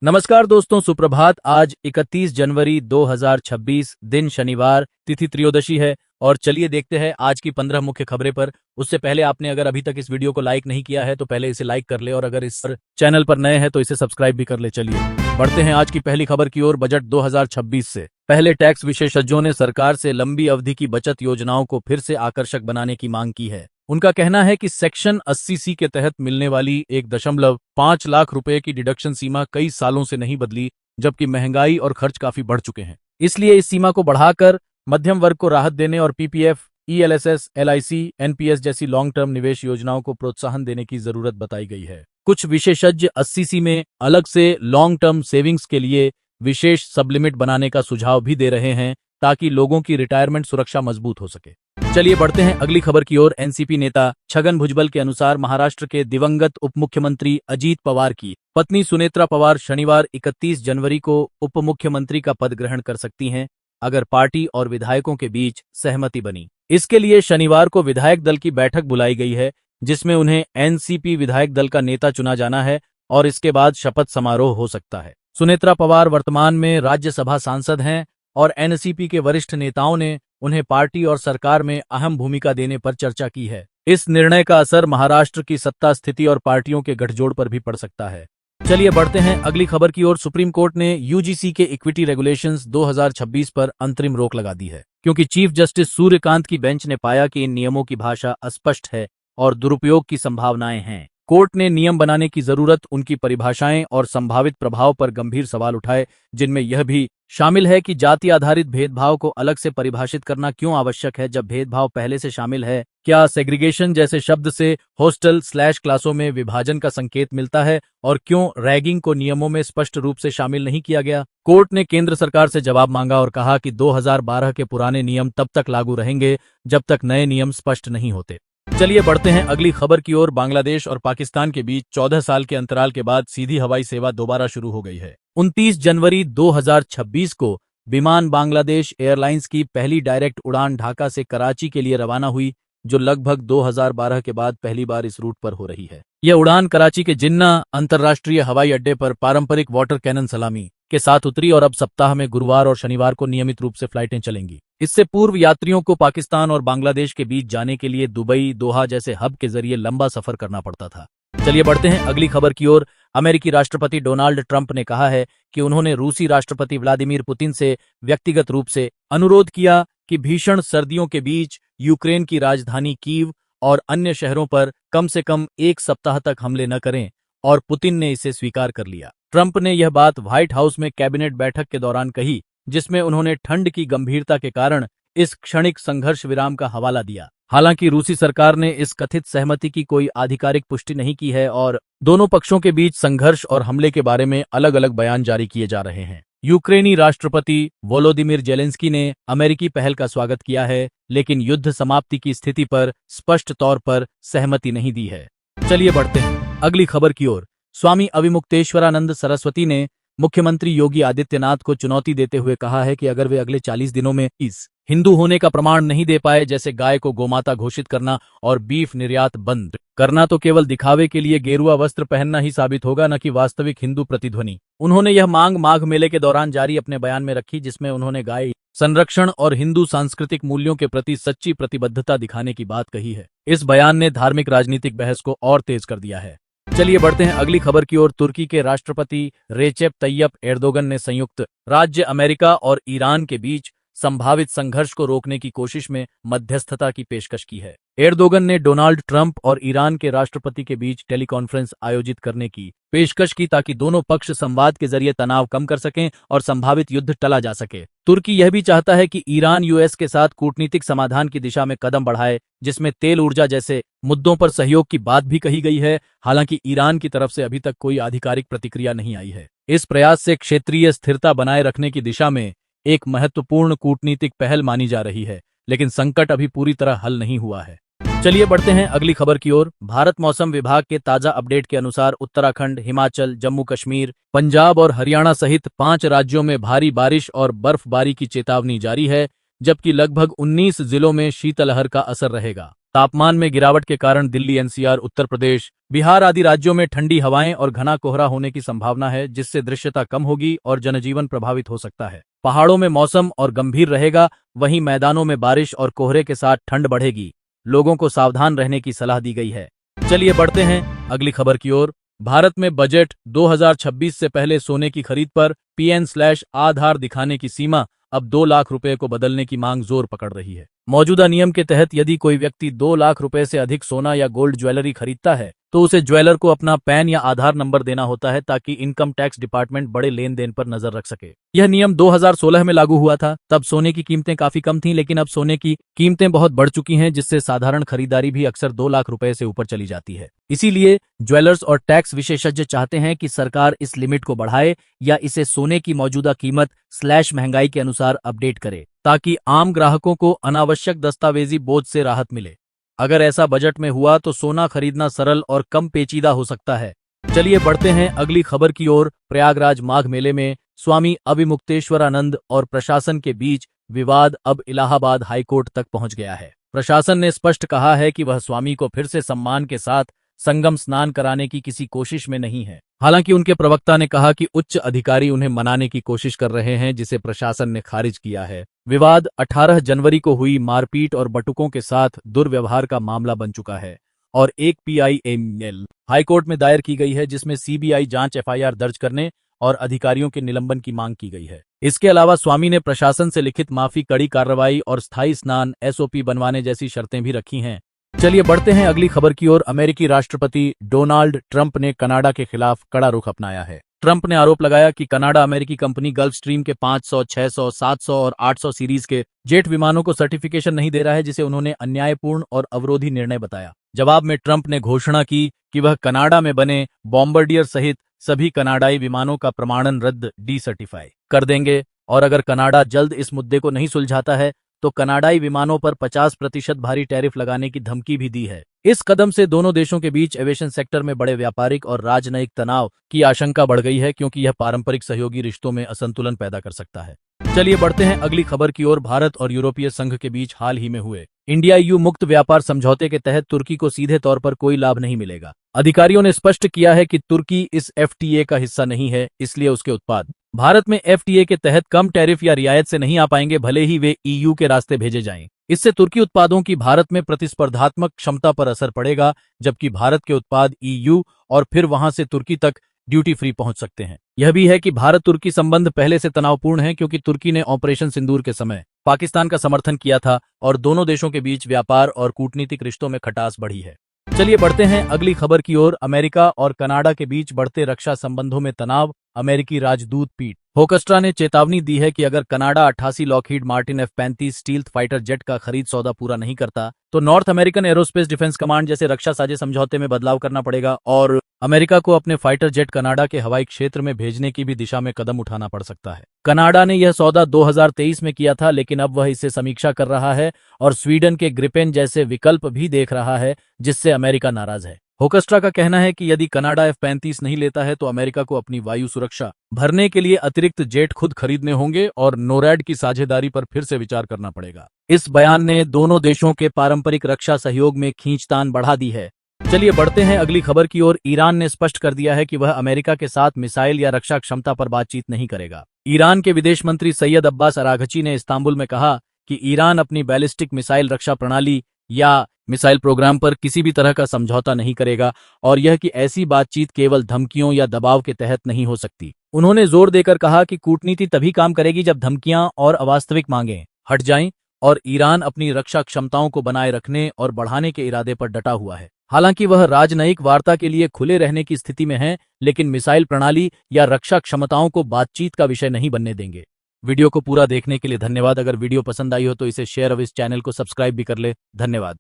नमस्कार दोस्तों, सुप्रभात। आज 31 जनवरी 2026 दिन शनिवार, तिथि त्रयोदशी है। और चलिए देखते हैं आज की 15 मुख्य खबरें पर। उससे पहले आपने अगर अभी तक इस वीडियो को लाइक नहीं किया है तो पहले इसे लाइक कर ले, और अगर इस चैनल पर नए हैं तो इसे सब्सक्राइब भी कर ले। चलिए बढ़ते हैं आज की पहली खबर की ओर। बजट 2026 से पहले टैक्स विशेषज्ञों ने सरकार से लंबी अवधि की बचत योजनाओं को फिर से आकर्षक बनाने की मांग की है। उनका कहना है कि सेक्शन 80C के तहत मिलने वाली 1.5 लाख रुपए की डिडक्शन सीमा कई सालों से नहीं बदली, जबकि महंगाई और खर्च काफी बढ़ चुके हैं। इसलिए इस सीमा को बढ़ाकर मध्यम वर्ग को राहत देने और पीपीएफ, ईएलएसएस, एलआईसी, एनपीएस जैसी लॉन्ग टर्म निवेश योजनाओं को प्रोत्साहन देने की जरूरत बताई गई है। कुछ विशेषज्ञ 80C में अलग से लॉन्ग टर्म सेविंग्स के लिए विशेष सबलिमिट बनाने का सुझाव भी दे रहे हैं, ताकि लोगों की रिटायरमेंट सुरक्षा मजबूत हो सके। चलिए बढ़ते हैं अगली खबर की ओर। एनसीपी नेता छगन भुजबल के अनुसार महाराष्ट्र के दिवंगत उप मुख्यमंत्री अजीत पवार की पत्नी सुनेत्रा पवार शनिवार 31 जनवरी को उप मुख्यमंत्री का पद ग्रहण कर सकती हैं, अगर पार्टी और विधायकों के बीच सहमति बनी। इसके लिए शनिवार को विधायक दल की बैठक बुलाई गई है, जिसमें उन्हें एनसीपी विधायक दल का नेता चुना जाना है और इसके बाद शपथ समारोह हो सकता है। सुनेत्रा पवार वर्तमान में राज्यसभा सांसद हैं और एनसीपी के वरिष्ठ नेताओं ने उन्हें पार्टी और सरकार में अहम भूमिका देने पर चर्चा की है। इस निर्णय का असर महाराष्ट्र की सत्ता स्थिति और पार्टियों के गठजोड़ पर भी पड़ सकता है। चलिए बढ़ते हैं अगली खबर की ओर। सुप्रीम कोर्ट ने यूजीसी के इक्विटी रेगुलेशंस 2026 पर अंतरिम रोक लगा दी है, क्योंकि चीफ जस्टिस सूर्यकांत की बेंच ने पाया कि इन नियमों की भाषा अस्पष्ट है और दुरुपयोग की संभावनाएं हैं। कोर्ट ने नियम बनाने की जरूरत, उनकी परिभाषाएं और संभावित प्रभाव पर गंभीर सवाल उठाए, जिनमें यह भी शामिल है कि जाति आधारित भेदभाव को अलग से परिभाषित करना क्यों आवश्यक है जब भेदभाव पहले से शामिल है। क्या सेग्रीगेशन जैसे शब्द से हॉस्टल/क्लासों में विभाजन का संकेत मिलता है, और क्यों रैगिंग को नियमों में स्पष्ट रूप से शामिल नहीं किया गया। कोर्ट ने केंद्र सरकार से जवाब मांगा और कहा कि 2012 के पुराने नियम तब तक लागू रहेंगे जब तक नए नियम स्पष्ट नहीं होते। चलिए बढ़ते हैं अगली खबर की ओर। बांग्लादेश और पाकिस्तान के बीच 14 साल के अंतराल के बाद सीधी हवाई सेवा दोबारा शुरू हो गई है। 29 जनवरी 2026 को विमान बांग्लादेश एयरलाइंस की पहली डायरेक्ट उड़ान ढाका से कराची के लिए रवाना हुई, जो लगभग 2012 के बाद पहली बार इस रूट पर हो रही है। यह उड़ान कराची के जिन्ना अंतर्राष्ट्रीय हवाई अड्डे पर पारंपरिक वाटर कैनन सलामी के साथ उतरी और अब सप्ताह में गुरुवार और शनिवार को नियमित रूप से फ्लाइटें चलेंगी। इससे पूर्व यात्रियों को पाकिस्तान और बांग्लादेश के बीच जाने के लिए दुबई, दोहा जैसे हब के जरिए लंबा सफर करना पड़ता था। चलिए बढ़ते हैं अगली खबर की ओर। अमेरिकी राष्ट्रपति डोनाल्ड ट्रंप ने कहा है कि उन्होंने रूसी राष्ट्रपति व्लादिमीर पुतिन से व्यक्तिगत रूप से अनुरोध किया कि भीषण सर्दियों के बीच यूक्रेन की राजधानी कीव और अन्य शहरों पर कम से कम एक सप्ताह तक हमले न करें, और पुतिन ने इसे स्वीकार कर लिया। ट्रंप ने यह बात व्हाइट हाउस में कैबिनेट बैठक के दौरान कही, जिसमें उन्होंने ठंड की गंभीरता के कारण इस क्षणिक संघर्ष विराम का हवाला दिया। हालांकि रूसी सरकार ने इस कथित सहमति की कोई आधिकारिक पुष्टि नहीं की है और दोनों पक्षों के बीच संघर्ष और हमले के बारे में अलग अलग बयान जारी किए जा रहे हैं। यूक्रेनी राष्ट्रपति वोलोदिमीर जेलेंस्की ने अमेरिकी पहल का स्वागत किया है, लेकिन युद्ध समाप्ति की स्थिति पर स्पष्ट तौर पर सहमति नहीं दी है। चलिए बढ़ते हैं अगली खबर की ओर। स्वामी अविमुक्तेश्वरानंद सरस्वती ने मुख्यमंत्री योगी आदित्यनाथ को चुनौती देते हुए कहा है कि अगर वे अगले 40 दिनों में इस हिंदू होने का प्रमाण नहीं दे पाए, जैसे गाय को गोमाता घोषित करना और बीफ निर्यात बंद करना, तो केवल दिखावे के लिए गेरुआ वस्त्र पहनना ही साबित होगा, न कि वास्तविक हिंदू प्रतिध्वनि। उन्होंने यह मांग माघ मेले के दौरान जारी अपने बयान में रखी, जिसमें उन्होंने गाय संरक्षण और हिंदू सांस्कृतिक मूल्यों के प्रति सच्ची प्रतिबद्धता दिखाने की बात कही है। इस बयान ने धार्मिक राजनीतिक बहस को और तेज कर दिया है। चलिए बढ़ते हैं अगली खबर की ओर। तुर्की के राष्ट्रपति रेचेप तैयप एर्दोगन ने संयुक्त राज्य अमेरिका और ईरान के बीच संभावित संघर्ष को रोकने की कोशिश में मध्यस्थता की पेशकश की है। एर्दोगन ने डोनाल्ड ट्रंप और ईरान के राष्ट्रपति के बीच टेलीकॉन्फ्रेंस आयोजित करने की पेशकश की, ताकि दोनों पक्ष संवाद के जरिए तनाव कम कर सकें और संभावित युद्ध टला जा सके। तुर्की यह भी चाहता है कि ईरान यूएस के साथ कूटनीतिक समाधान की दिशा में कदम बढ़ाए, जिसमें तेल ऊर्जा जैसे मुद्दों पर सहयोग की बात भी कही गई है। हालांकि ईरान की तरफ से अभी तक कोई आधिकारिक प्रतिक्रिया नहीं आई है। इस प्रयास से क्षेत्रीय स्थिरता बनाए रखने की दिशा में एक महत्वपूर्ण कूटनीतिक पहल मानी जा रही है, लेकिन संकट अभी पूरी तरह हल नहीं हुआ है। चलिए बढ़ते हैं अगली खबर की ओर। भारत मौसम विभाग के ताजा अपडेट के अनुसार उत्तराखंड, हिमाचल, जम्मू कश्मीर, पंजाब और हरियाणा सहित 5 राज्यों में भारी बारिश और बर्फबारी की चेतावनी जारी है, जबकि लगभग 19 जिलों में शीतलहर का असर रहेगा। तापमान में गिरावट के कारण दिल्ली, एनसीआर, उत्तर प्रदेश, बिहार आदि राज्यों में ठंडी हवाएं और घना कोहरा होने की संभावना है, जिससे दृश्यता कम होगी और जनजीवन प्रभावित हो सकता है। पहाड़ों में मौसम और गंभीर रहेगा, वहीं मैदानों में बारिश और कोहरे के साथ ठंड बढ़ेगी। लोगों को सावधान रहने की सलाह दी गई है। चलिए बढ़ते हैं अगली खबर की ओर। भारत में बजट 2026 से पहले सोने की खरीद पर PN/आधार दिखाने की सीमा अब 2 लाख रुपए को बदलने की मांग जोर पकड़ रही है। मौजूदा नियम के तहत यदि कोई व्यक्ति 2 लाख रुपए से अधिक सोना या गोल्ड ज्वेलरी खरीदता है तो उसे ज्वेलर को अपना पैन या आधार नंबर देना होता है, ताकि इनकम टैक्स डिपार्टमेंट बड़े लेन देन पर नजर रख सके। यह नियम 2016 में लागू हुआ था। तब सोने की कीमतें काफी कम थीं, लेकिन अब सोने की कीमतें बहुत बढ़ चुकी हैं, जिससे साधारण खरीदारी भी अक्सर 2 लाख रुपए से ऊपर चली जाती है। इसीलिए ज्वेलर्स और टैक्स विशेषज्ञ चाहते हैं कि सरकार इस लिमिट को बढ़ाए या इसे सोने की मौजूदा कीमत/महंगाई के अनुसार अपडेट करे, ताकि आम ग्राहकों को अनावश्यक दस्तावेजी बोझ से राहत मिले। अगर ऐसा बजट में हुआ तो सोना खरीदना सरल और कम पेचीदा हो सकता है। चलिए बढ़ते हैं अगली खबर की ओर। प्रयागराज माघ मेले में स्वामी अभिमुक्तेश्वरानंद और प्रशासन के बीच विवाद अब इलाहाबाद हाईकोर्ट तक पहुंच गया है। प्रशासन ने स्पष्ट कहा है कि वह स्वामी को फिर से सम्मान के साथ संगम स्नान कराने की किसी कोशिश में नहीं है। हालांकि उनके प्रवक्ता ने कहा कि उच्च अधिकारी उन्हें मनाने की कोशिश कर रहे हैं, जिसे प्रशासन ने खारिज किया है। विवाद 18 जनवरी को हुई मारपीट और बटुकों के साथ दुर्व्यवहार का मामला बन चुका है और एक PIML हाईकोर्ट में दायर की गई है, जिसमें CBI जांच FIR दर्ज करने और अधिकारियों के निलंबन की मांग की गई है। इसके अलावा स्वामी ने प्रशासन से लिखित माफी, कड़ी कार्रवाई और स्थायी स्नान SOP बनवाने जैसी शर्तें भी रखी हैं। चलिए बढ़ते हैं अगली खबर की ओर। अमेरिकी राष्ट्रपति डोनाल्ड ट्रंप ने कनाडा के खिलाफ कड़ा रुख अपनाया है। ट्रंप ने आरोप लगाया कि कनाडा अमेरिकी कंपनी गल्फ स्ट्रीम के 500, 600, 700 और 800 सीरीज के जेट विमानों को सर्टिफिकेशन नहीं दे रहा है, जिसे उन्होंने अन्यायपूर्ण और अवरोधी निर्णय बताया। जवाब में ट्रंप ने घोषणा की कि वह कनाडा में बने बॉम्बार्डियर सहित सभी कनाडाई विमानों का प्रमाणन रद्द डिसर्टिफाई कर देंगे, और अगर कनाडा जल्द इस मुद्दे को नहीं सुलझाता है तो कनाडाई विमानों पर 50% भारी टैरिफ लगाने की धमकी भी दी है। इस कदम से दोनों देशों के बीच एविएशन सेक्टर में बड़े व्यापारिक और राजनयिक तनाव की आशंका बढ़ गई है, क्योंकि यह पारंपरिक सहयोगी रिश्तों में असंतुलन पैदा कर सकता है। चलिए बढ़ते हैं अगली खबर की ओर। भारत और यूरोपीय संघ के बीच हाल ही में हुए इंडिया EU मुक्त व्यापार समझौते के तहत तुर्की को सीधे तौर पर कोई लाभ नहीं मिलेगा। अधिकारियों ने स्पष्ट किया है कि तुर्की इस FTA का हिस्सा नहीं है, इसलिए उसके उत्पाद भारत में FTA के तहत कम टैरिफ या रियायत से नहीं आ पाएंगे, भले ही वे EU के रास्ते भेजे जाएं। इससे तुर्की उत्पादों की भारत में प्रतिस्पर्धात्मक क्षमता पर असर पड़ेगा, जबकि भारत के उत्पाद EU और फिर वहां से तुर्की तक ड्यूटी फ्री पहुंच सकते हैं। यह भी है कि भारत तुर्की संबंध पहले से तनावपूर्ण है, क्योंकि तुर्की ने ऑपरेशन सिंदूर के समय पाकिस्तान का समर्थन किया था और दोनों देशों के बीच व्यापार और कूटनीतिक रिश्तों में खटास बढ़ी है। चलिए बढ़ते हैं अगली खबर की ओर। अमेरिका और कनाडा के बीच बढ़ते रक्षा संबंधों में तनाव। अमेरिकी राजदूत पीट होकस्ट्रा ने चेतावनी दी है कि अगर Canada 88 Lockheed Martin F-35 stealth fighter jet का खरीद सौदा पूरा नहीं करता तो north American aerospace defence command जैसे रक्षा साझे समझौते में बदलाव करना पड़ेगा, और अमेरिका को अपने फाइटर जेट कनाडा के हवाई क्षेत्र में भेजने की भी दिशा में कदम उठाना पड़ सकता है। कनाडा ने यह सौदा 2023 में किया था, लेकिन अब वह इसे समीक्षा कर रहा है और स्वीडन के ग्रिपेन जैसे विकल्प भी देख रहा है, जिससे अमेरिका नाराज है। होकस्ट्रा का कहना है कि यदि कनाडा F-35 नहीं लेता है तो अमेरिका को अपनी वायु सुरक्षा भरने के लिए अतिरिक्त जेट खुद खरीदने होंगे और नोरैड की साझेदारी पर फिर से विचार करना पड़ेगा। इस बयान ने दोनों देशों के पारंपरिक रक्षा सहयोग में खींचतान बढ़ा दी है। चलिए बढ़ते हैं अगली खबर की ओर। ईरान ने स्पष्ट कर दिया है कि वह अमेरिका के साथ मिसाइल या रक्षा क्षमता पर बातचीत नहीं करेगा। ईरान के विदेश मंत्री सैयद अब्बास अराघची ने इस्तांबुल में कहा कि ईरान अपनी बैलिस्टिक मिसाइल रक्षा प्रणाली या मिसाइल प्रोग्राम पर किसी भी तरह का समझौता नहीं करेगा, और यह कि ऐसी बातचीत केवल धमकियों या दबाव के तहत नहीं हो सकती। उन्होंने जोर देकर कहा कि कूटनीति तभी काम करेगी जब धमकियां और अवास्तविक मांगें हट जाएं और ईरान अपनी रक्षा क्षमताओं को बनाए रखने और बढ़ाने के इरादे पर डटा हुआ है। हालांकि वह राजनयिक वार्ता के लिए खुले रहने की स्थिति में है, लेकिन मिसाइल प्रणाली या रक्षा क्षमताओं को बातचीत का विषय नहीं बनने देंगे। वीडियो को पूरा देखने के लिए धन्यवाद। अगर वीडियो पसंद आई हो तो इसे शेयर और इस चैनल को सब्सक्राइब भी कर ले। धन्यवाद।